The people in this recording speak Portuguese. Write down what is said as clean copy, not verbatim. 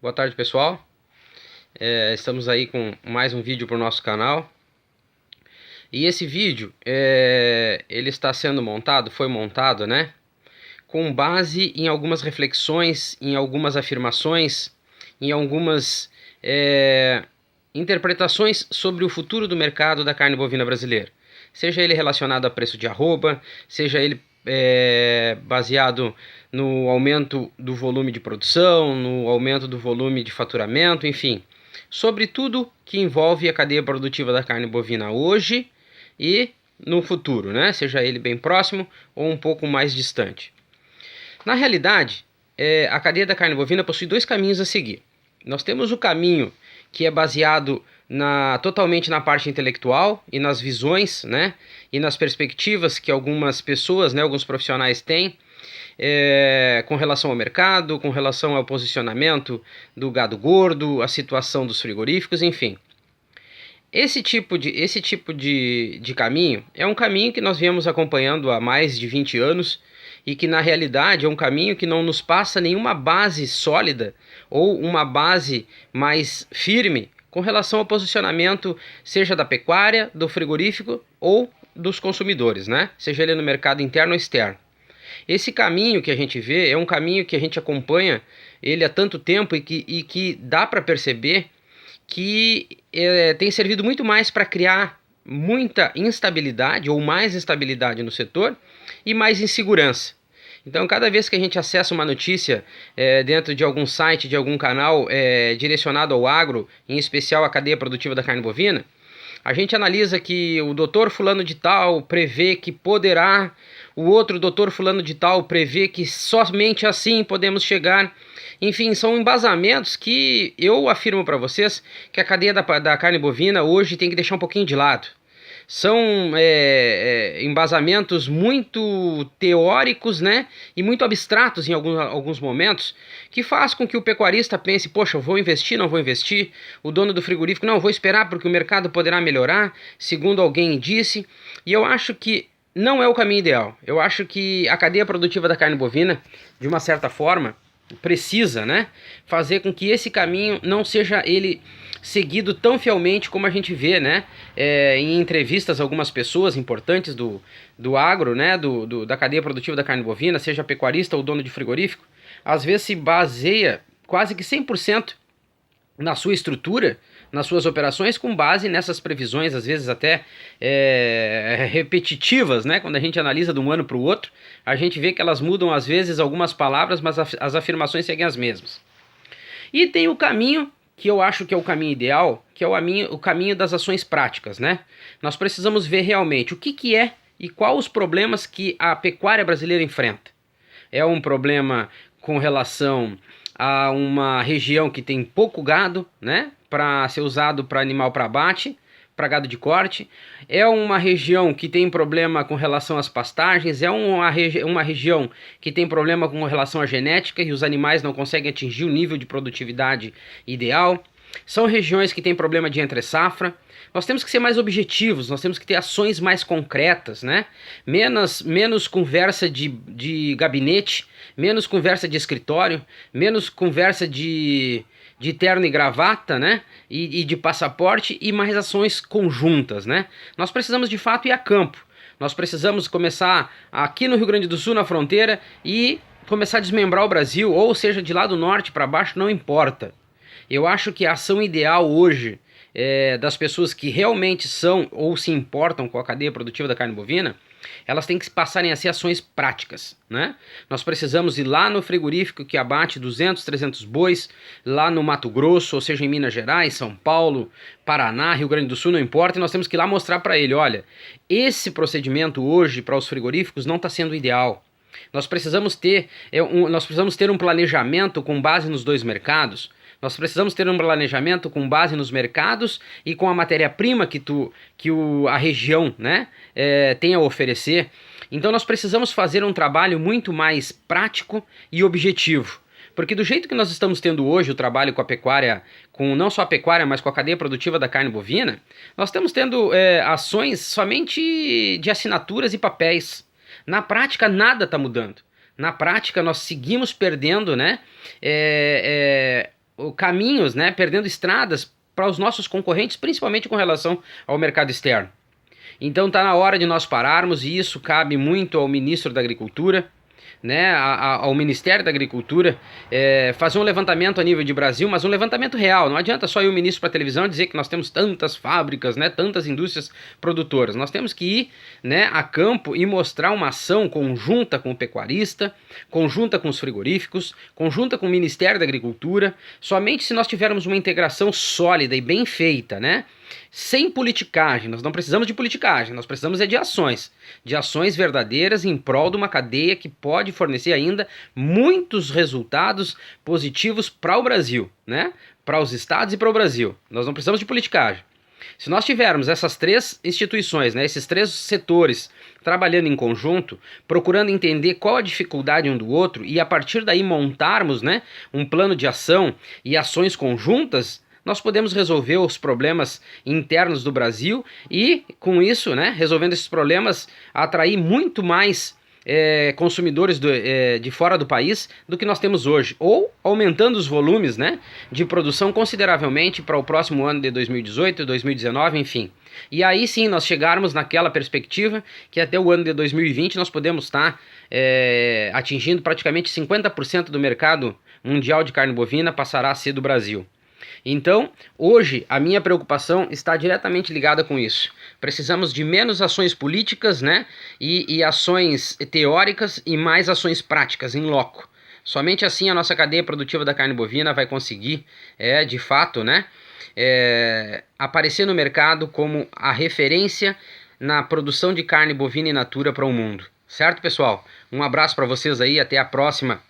Boa tarde, pessoal. Estamos aí com mais um vídeo para o nosso canal. E esse vídeo, ele está sendo foi montado, né? Com base em algumas reflexões, em algumas afirmações, em algumas interpretações sobre o futuro do mercado da carne bovina brasileira. Seja ele relacionado a preço de arroba, seja ele baseado no aumento do volume de produção, no aumento do volume de faturamento, enfim, sobre tudo que envolve a cadeia produtiva da carne bovina hoje e no futuro, né? Seja ele bem próximo ou um pouco mais distante. Na realidade, a cadeia da carne bovina possui dois caminhos a seguir. Nós temos o caminho que é baseado totalmente na parte intelectual e nas visões, né, e nas perspectivas que algumas pessoas, né, alguns profissionais têm com relação ao mercado, com relação ao posicionamento do gado gordo, a situação dos frigoríficos, enfim. Esse tipo de caminho é um caminho que nós viemos acompanhando há mais de 20 anos e que na realidade é um caminho que não nos passa nenhuma base sólida ou uma base mais firme com relação ao posicionamento, seja da pecuária, do frigorífico ou dos consumidores, né? Seja ele no mercado interno ou externo. Esse caminho que a gente vê é um caminho que a gente acompanha ele há tanto tempo e que dá para perceber que tem servido muito mais para criar muita instabilidade ou mais instabilidade no setor e mais insegurança. Então, cada vez que a gente acessa uma notícia dentro de algum site, de algum canal direcionado ao agro, em especial a cadeia produtiva da carne bovina, a gente analisa que o doutor fulano de tal prevê que poderá, o outro doutor fulano de tal prevê que somente assim podemos chegar. Enfim, são embasamentos que eu afirmo para vocês que a cadeia da carne bovina hoje tem que deixar um pouquinho de lado. São embasamentos muito teóricos, né, e muito abstratos em alguns momentos, que faz com que o pecuarista pense, poxa, eu vou investir, não vou investir, o dono do frigorífico, não, vou esperar porque o mercado poderá melhorar, segundo alguém disse, e eu acho que não é o caminho ideal. Eu acho que a cadeia produtiva da carne bovina, de uma certa forma, precisa, né, fazer com que esse caminho não seja ele seguido tão fielmente como a gente vê, né, em entrevistas algumas pessoas importantes do agro, né, da cadeia produtiva da carne bovina, seja pecuarista ou dono de frigorífico, às vezes se baseia quase que 100% na sua estrutura, nas suas operações, com base nessas previsões, às vezes até repetitivas, né? Quando a gente analisa de um ano para o outro, a gente vê que elas mudam às vezes algumas palavras, mas as afirmações seguem as mesmas. E tem o caminho que eu acho que é o caminho ideal, que é o caminho das ações práticas, né? Nós precisamos ver realmente o que é e quais os problemas que a pecuária brasileira enfrenta. É um problema com relação a uma região que tem pouco gado, né, para ser usado para animal para abate, para gado de corte. É uma região que tem problema com relação às pastagens, é uma região que tem problema com relação à genética e os animais não conseguem atingir o nível de produtividade ideal. São regiões que têm problema de entre-safra. Nós temos que ser mais objetivos, nós temos que ter ações mais concretas, né? Menos conversa de gabinete, menos conversa de escritório, menos conversa de terno e gravata, né? E de passaporte e mais ações conjuntas, né? Nós precisamos de fato ir a campo. Nós precisamos começar aqui no Rio Grande do Sul, na fronteira, e começar a desmembrar o Brasil, ou seja, de lá do norte para baixo, não importa. Eu acho que a ação ideal hoje das pessoas que realmente são ou se importam com a cadeia produtiva da carne bovina, elas têm que passarem a ser ações práticas, né? Nós precisamos ir lá no frigorífico que abate 200, 300 bois, lá no Mato Grosso, ou seja, em Minas Gerais, São Paulo, Paraná, Rio Grande do Sul, não importa, e nós temos que ir lá mostrar para ele, olha, esse procedimento hoje para os frigoríficos não está sendo ideal. Nós precisamos ter um planejamento com base nos dois mercados. Nós precisamos ter um planejamento com base nos mercados e com a matéria-prima que a região, né, tem a oferecer. Então nós precisamos fazer um trabalho muito mais prático e objetivo. Porque do jeito que nós estamos tendo hoje o trabalho com a pecuária, com não só a pecuária, mas com a cadeia produtiva da carne bovina, nós estamos tendo ações somente de assinaturas e papéis. Na prática nada está mudando. Na prática nós seguimos perdendo, né, caminhos, né, perdendo estradas para os nossos concorrentes, principalmente com relação ao mercado externo. Então está na hora de nós pararmos, e isso cabe muito ao ministro da Agricultura, né, ao Ministério da Agricultura, fazer um levantamento a nível de Brasil, mas um levantamento real. Não adianta só ir o ministro para a televisão dizer que nós temos tantas fábricas, né, tantas indústrias produtoras. Nós temos que ir, né, a campo e mostrar uma ação conjunta com o pecuarista, conjunta com os frigoríficos, conjunta com o Ministério da Agricultura. Somente se nós tivermos uma integração sólida e bem feita, né, sem politicagem. Nós não precisamos de politicagem, nós precisamos de ações verdadeiras em prol de uma cadeia que pode fornecer ainda muitos resultados positivos para o Brasil, né? Para os estados e para o Brasil. Nós não precisamos de politicagem. Se nós tivermos essas três instituições, né, esses três setores trabalhando em conjunto, procurando entender qual a dificuldade um do outro e a partir daí montarmos, né, um plano de ação e ações conjuntas, nós podemos resolver os problemas internos do Brasil e, com isso, né, resolvendo esses problemas, atrair muito mais consumidores de fora do país do que nós temos hoje, ou aumentando os volumes, né, de produção consideravelmente para o próximo ano de 2018, 2019, enfim. E aí sim nós chegarmos naquela perspectiva que até o ano de 2020 nós podemos estar atingindo praticamente 50% do mercado mundial de carne bovina passará a ser do Brasil. Então, hoje, a minha preocupação está diretamente ligada com isso. Precisamos de menos ações políticas, né, e ações teóricas e mais ações práticas, em loco. Somente assim a nossa cadeia produtiva da carne bovina vai conseguir, de fato, né, aparecer no mercado como a referência na produção de carne bovina in natura para o mundo. Certo, pessoal? Um abraço para vocês aí, até a próxima.